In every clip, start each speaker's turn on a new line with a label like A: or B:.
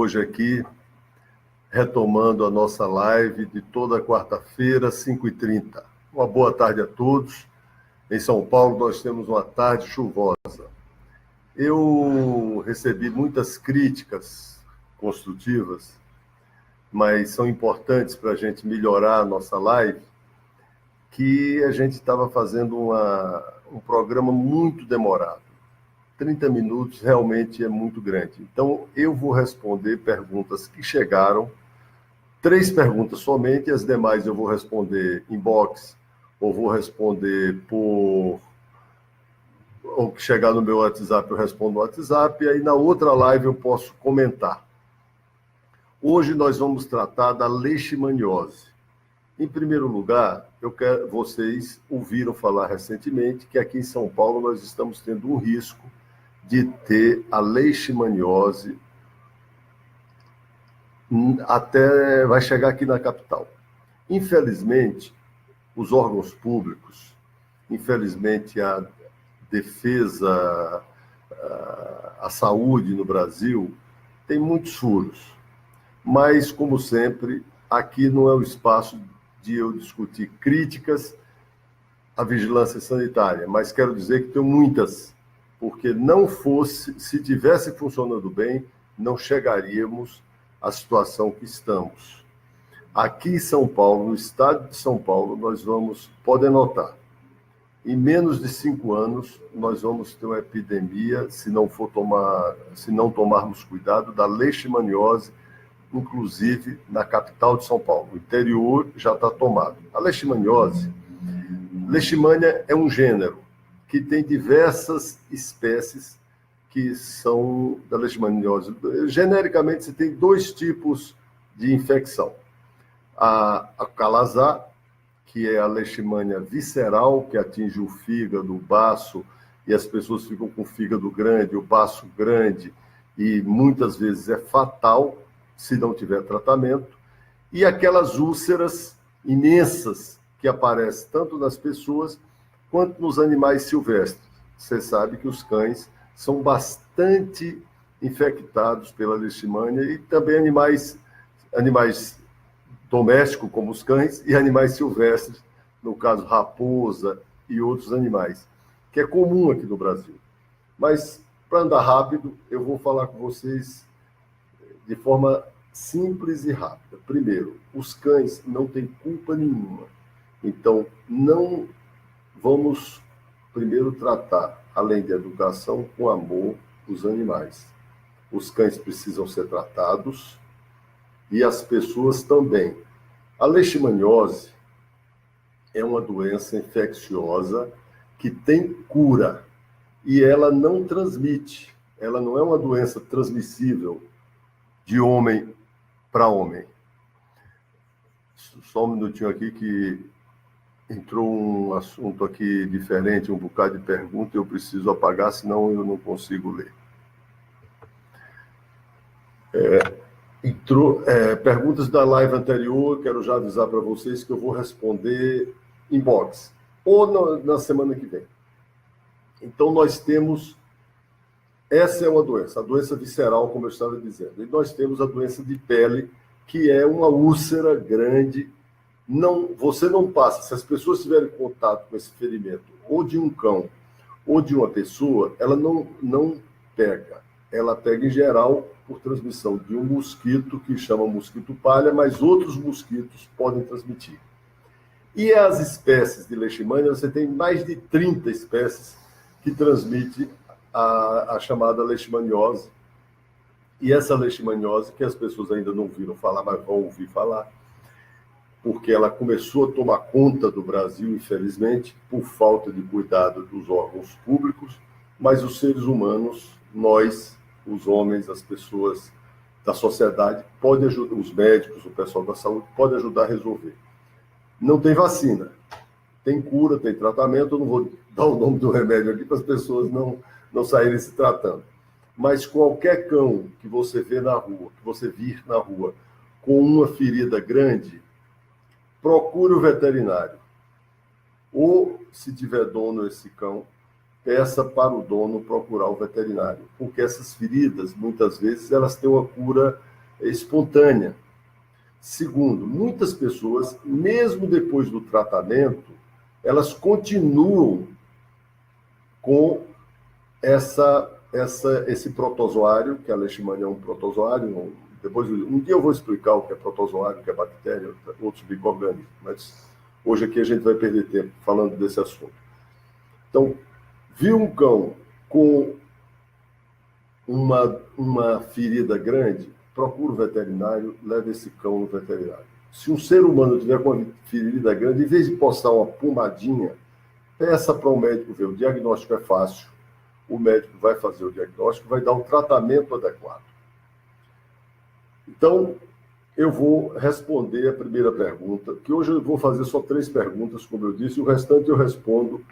A: hoje aqui, retomando a nossa live de toda quarta-feira, 5h30. Uma boa tarde a todos. Em São Paulo, nós temos uma tarde chuvosa. Eu recebi muitas críticas construtivas, mas são importantes para a gente melhorar a nossa live, que a gente estava fazendo um programa muito demorado. 30 minutos realmente é muito grande. Então, eu vou responder perguntas que chegaram, 3 perguntas somente, as demais eu vou responder inbox, ou vou responder ou que chegar no meu WhatsApp, eu respondo no WhatsApp, e aí na outra live eu posso comentar. Hoje nós vamos tratar da leishmaniose. Em primeiro lugar, vocês ouviram falar recentemente que aqui em São Paulo nós estamos tendo um risco de ter a leishmaniose até vai chegar aqui na capital. Infelizmente, os órgãos públicos, infelizmente a defesa, a saúde no Brasil tem muitos furos. Mas, como sempre, aqui não é o espaço de eu discutir críticas à vigilância sanitária, mas quero dizer que tenho muitas, porque se tivesse funcionando bem, não chegaríamos à situação que estamos. Aqui em São Paulo, no estado de São Paulo, podem notar, em menos de 5 anos, nós vamos ter uma epidemia, se não tomarmos cuidado, da leishmaniose, inclusive na capital de São Paulo. O interior já está tomado. A leishmaniose, Leishmania é um gênero que tem diversas espécies que são da leishmaniose. Genericamente, você tem 2 tipos de infecção. A calazar, que é a leishmania visceral, que atinge o fígado, o baço, e as pessoas ficam com o fígado grande, o baço grande, e muitas vezes é fatal se não tiver tratamento. E aquelas úlceras imensas que aparecem tanto nas pessoas quanto nos animais silvestres. Você sabe que os cães são bastante infectados pela leishmania e também animais domésticos, como os cães, e animais silvestres, no caso raposa e outros animais, que é comum aqui no Brasil. Mas, para andar rápido, eu vou falar com vocês de forma simples e rápida. Primeiro, os cães não têm culpa nenhuma. Então, não vamos primeiro tratar, além de educação, com amor, os animais. Os cães precisam ser tratados e as pessoas também. A leishmaniose é uma doença infecciosa que tem cura e ela não transmite. Ela não é uma doença transmissível de homem para homem. Só um minutinho aqui que entrou um assunto aqui diferente, um bocado de pergunta, eu preciso apagar, senão eu não consigo ler. Perguntas da live anterior, quero já avisar para vocês que eu vou responder inbox, ou na semana que vem. Então, nós temos... Essa é uma doença, a doença visceral, como eu estava dizendo. E nós temos a doença de pele, que é uma úlcera grande. Você não passa, se as pessoas tiverem contato com esse ferimento, ou de um cão, ou de uma pessoa, ela não pega. Ela pega, em geral, por transmissão de um mosquito, que chama mosquito palha, mas outros mosquitos podem transmitir. E as espécies de leishmania, você tem mais de 30 espécies que transmitem a chamada leishmaniose. E essa leishmaniose, que as pessoas ainda não ouviram falar, mas vão ouvir falar, porque ela começou a tomar conta do Brasil, infelizmente, por falta de cuidado dos órgãos públicos, mas os seres humanos, nós, os homens, as pessoas da sociedade, podem ajudar, os médicos, o pessoal da saúde, pode ajudar a resolver. Não tem vacina, tem cura, tem tratamento, eu não vou dar o nome do remédio aqui para as pessoas não saírem se tratando. Mas qualquer cão que você vê na rua, que você vir na rua com uma ferida grande, procure o veterinário. Ou, se tiver dono esse cão, peça para o dono procurar o veterinário. Porque essas feridas, muitas vezes, elas têm uma cura espontânea. Segundo, muitas pessoas, mesmo depois do tratamento, elas continuam com esse protozoário, que a leishmania é um protozoário. Depois, um dia eu vou explicar o que é protozoário, o que é bactéria, outros micro-organismos, mas hoje aqui a gente vai perder tempo falando desse assunto. Então, viu um cão com uma ferida grande, procura o veterinário, leva esse cão no veterinário. Se um ser humano tiver com uma ferida grande, em vez de postar uma pomadinha, peça para o médico ver. O diagnóstico é fácil. O médico vai fazer o diagnóstico, vai dar um tratamento adequado. Então, eu vou responder a primeira pergunta, que hoje eu vou fazer só 3 perguntas, como eu disse, e o restante eu respondo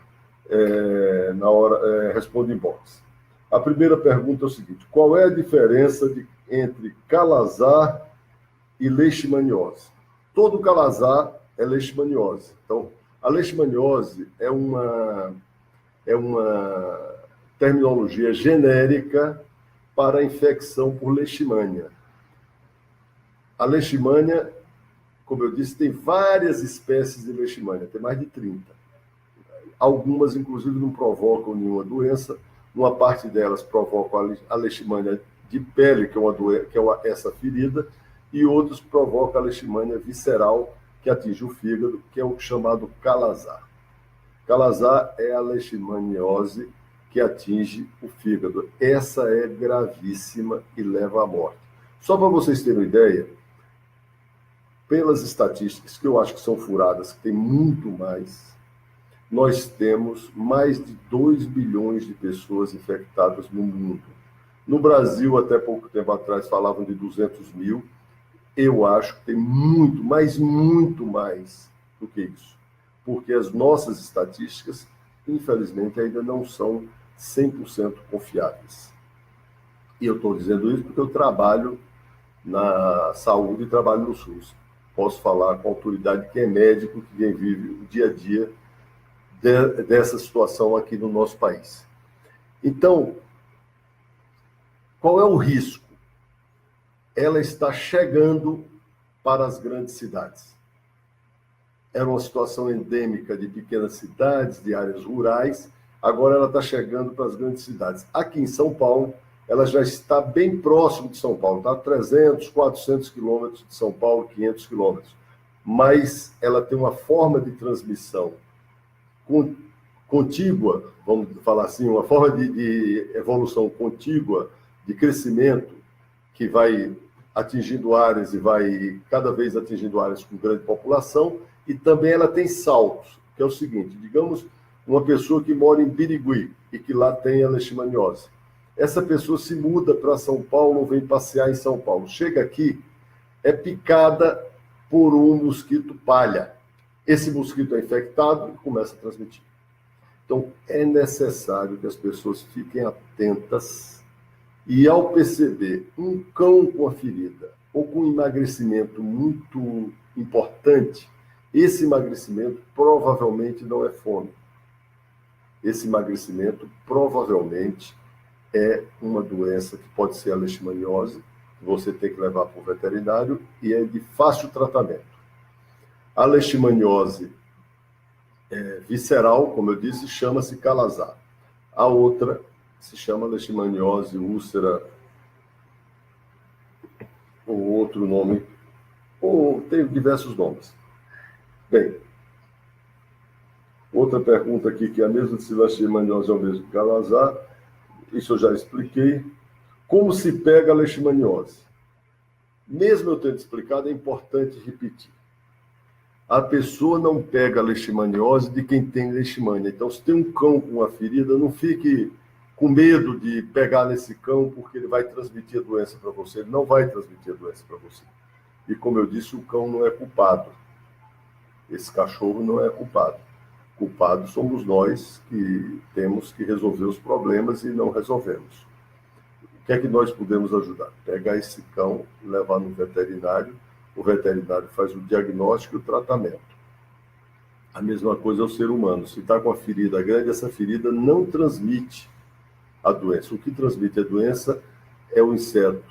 A: respondo em box. A primeira pergunta é o seguinte: qual é a diferença entre calazar e leishmaniose? Todo calazar é leishmaniose. Então, a leishmaniose é uma terminologia genérica para a infecção por leishmania. A leishmania, como eu disse, tem várias espécies de leishmania, tem mais de 30. Algumas, inclusive, não provocam nenhuma doença. Uma parte delas provocam a leishmania de pele, que é essa ferida, e outros provocam a leishmania visceral, que atinge o fígado, que é o chamado calazar. Calazar é a leishmaniose que atinge o fígado. Essa é gravíssima e leva à morte. Só para vocês terem uma ideia, pelas estatísticas, que eu acho que são furadas, que tem muito mais, nós temos mais de 2 bilhões de pessoas infectadas no mundo. No Brasil, até pouco tempo atrás, falavam de 200 mil. Eu acho que tem muito, mas muito mais do que isso. Porque as nossas estatísticas, infelizmente, ainda não são 100% confiáveis. E eu estou dizendo isso porque eu trabalho na saúde e trabalho no SUS. Posso falar com a autoridade que é médico, que vive o dia a dia dessa situação aqui no nosso país. Então, qual é o risco? Ela está chegando para as grandes cidades. Era uma situação endêmica de pequenas cidades, de áreas rurais, agora ela está chegando para as grandes cidades. Aqui em São Paulo, ela já está bem próximo de São Paulo, está a 300, 400 quilômetros de São Paulo, 500 quilômetros. Mas ela tem uma forma de transmissão contígua, vamos falar assim, uma forma de evolução contígua, de crescimento, que vai atingindo áreas e vai cada vez atingindo áreas com grande população, e também ela tem saltos, que é o seguinte: digamos, uma pessoa que mora em Birigui e que lá tem a leishmaniose. Essa pessoa se muda para São Paulo ou vem passear em São Paulo. Chega aqui, é picada por um mosquito palha. Esse mosquito é infectado e começa a transmitir. Então, é necessário que as pessoas fiquem atentas e, ao perceber um cão com a ferida ou com um emagrecimento muito importante, esse emagrecimento provavelmente não é fome. Esse emagrecimento provavelmente é uma doença que pode ser a leishmaniose, que você tem que levar para o veterinário e é de fácil tratamento. A leishmaniose visceral, como eu disse, chama-se calazar. A outra se chama leishmaniose úlcera, ou outro nome, ou tem diversos nomes. Bem, outra pergunta aqui, que é a mesma se leishmaniose é o mesmo que calazar, isso eu já expliquei. Como se pega a leishmaniose? Mesmo eu tendo explicado, é importante repetir. A pessoa não pega a leishmaniose de quem tem leishmania. Então, se tem um cão com uma ferida, não fique com medo de pegar nesse cão, porque ele vai transmitir a doença para você. Ele não vai transmitir a doença para você. E, como eu disse, o cão não é culpado. Esse cachorro não é culpado. Culpados somos nós, que temos que resolver os problemas e não resolvemos. O que é que nós podemos ajudar? Pegar esse cão, levar no veterinário. O veterinário faz o diagnóstico e o tratamento. A mesma coisa é o ser humano. Se está com a ferida grande, essa ferida não transmite a doença. O que transmite a doença é o inseto.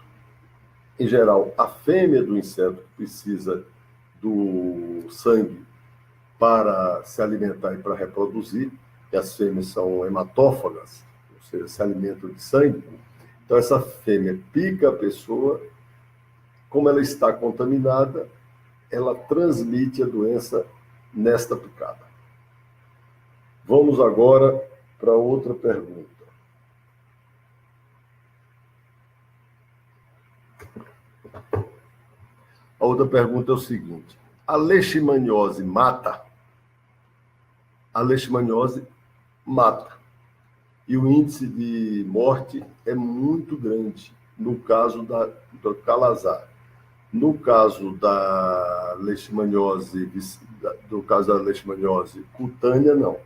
A: Em geral, a fêmea do inseto precisa do sangue para se alimentar e para reproduzir, e as fêmeas são hematófagas, ou seja, se alimentam de sangue. Então, essa fêmea pica a pessoa, como ela está contaminada, ela transmite a doença nesta picada. Vamos agora para outra pergunta. A outra pergunta é o seguinte: a leishmaniose mata? A leishmaniose mata. E o índice de morte é muito grande no caso do calazar. No caso da leishmaniose, cutânea, não.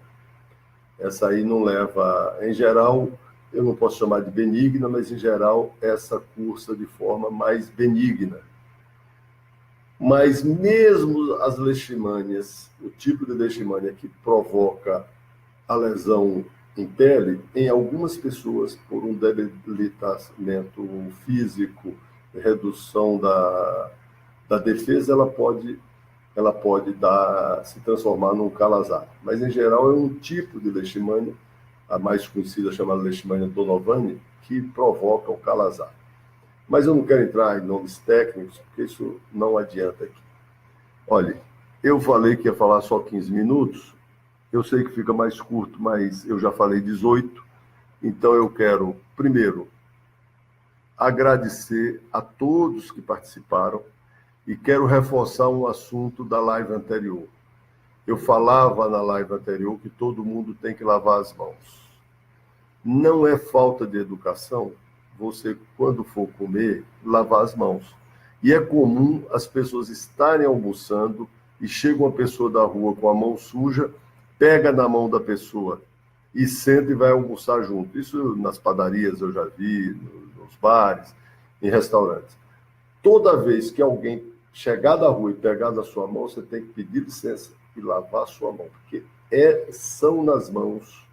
A: Essa aí não leva, em geral, eu não posso chamar de benigna, mas em geral essa cursa de forma mais benigna. Mas mesmo as leishmanias, o tipo de leishmania que provoca a lesão em pele, em algumas pessoas, por um debilitamento físico, redução da defesa, ela pode se transformar num calazar. Mas, em geral, é um tipo de leishmania, a mais conhecida chamada leishmania donovani, que provoca o calazar. Mas eu não quero entrar em nomes técnicos, porque isso não adianta aqui. Olha, eu falei que ia falar só 15 minutos, eu sei que fica mais curto, mas eu já falei 18, então eu quero, primeiro, agradecer a todos que participaram e quero reforçar um assunto da live anterior. Eu falava na live anterior que todo mundo tem que lavar as mãos. Não é falta de educação você, quando for comer, lavar as mãos. E é comum as pessoas estarem almoçando e chega uma pessoa da rua com a mão suja, pega na mão da pessoa e senta e vai almoçar junto. Isso nas padarias eu já vi, nos bares, em restaurantes. Toda vez que alguém chegar da rua e pegar na sua mão, você tem que pedir licença e lavar a sua mão, porque são nas mãos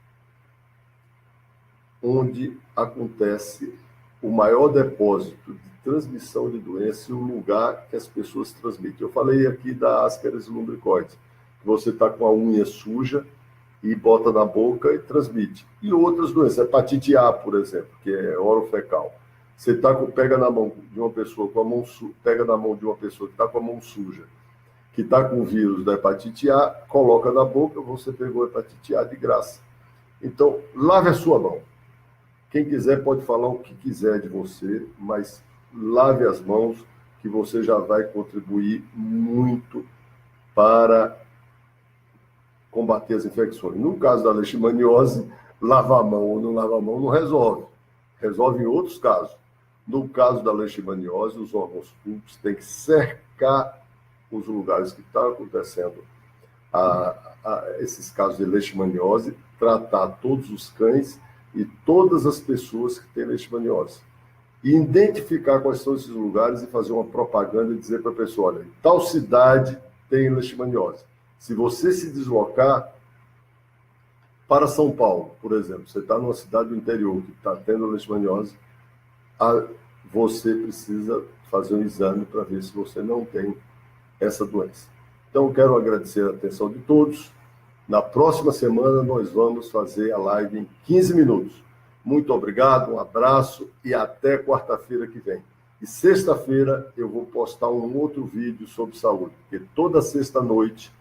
A: onde acontece o maior depósito de transmissão de doença e o lugar que as pessoas transmitem. Eu falei aqui da ascaris lumbricoides, que você está com a unha suja e bota na boca e transmite. E outras doenças, hepatite A, por exemplo, que é orofecal. Você pega na mão de uma pessoa com a mão pega na mão de uma pessoa que está com a mão suja, que está com o vírus da hepatite A, coloca na boca, você pegou a hepatite A de graça. Então, lave a sua mão. Quem quiser pode falar o que quiser de você, mas lave as mãos, que você já vai contribuir muito para combater as infecções. No caso da leishmaniose, lavar a mão ou não lavar a mão não resolve. Resolve em outros casos. No caso da leishmaniose, os órgãos públicos têm que cercar os lugares que estão acontecendo esses casos de leishmaniose, tratar todos os cães e todas as pessoas que têm leishmaniose. E identificar quais são esses lugares e fazer uma propaganda e dizer para a pessoa, olha, tal cidade tem leishmaniose. Se você se deslocar para São Paulo, por exemplo, você está numa cidade do interior que está tendo leishmaniose, você precisa fazer um exame para ver se você não tem essa doença. Então, quero agradecer a atenção de todos. Na próxima semana, nós vamos fazer a live em 15 minutos. Muito obrigado, um abraço e até quarta-feira que vem. E sexta-feira eu vou postar um outro vídeo sobre saúde, porque toda sexta-noite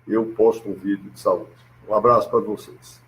A: eu posto um vídeo de saúde. Um abraço para vocês.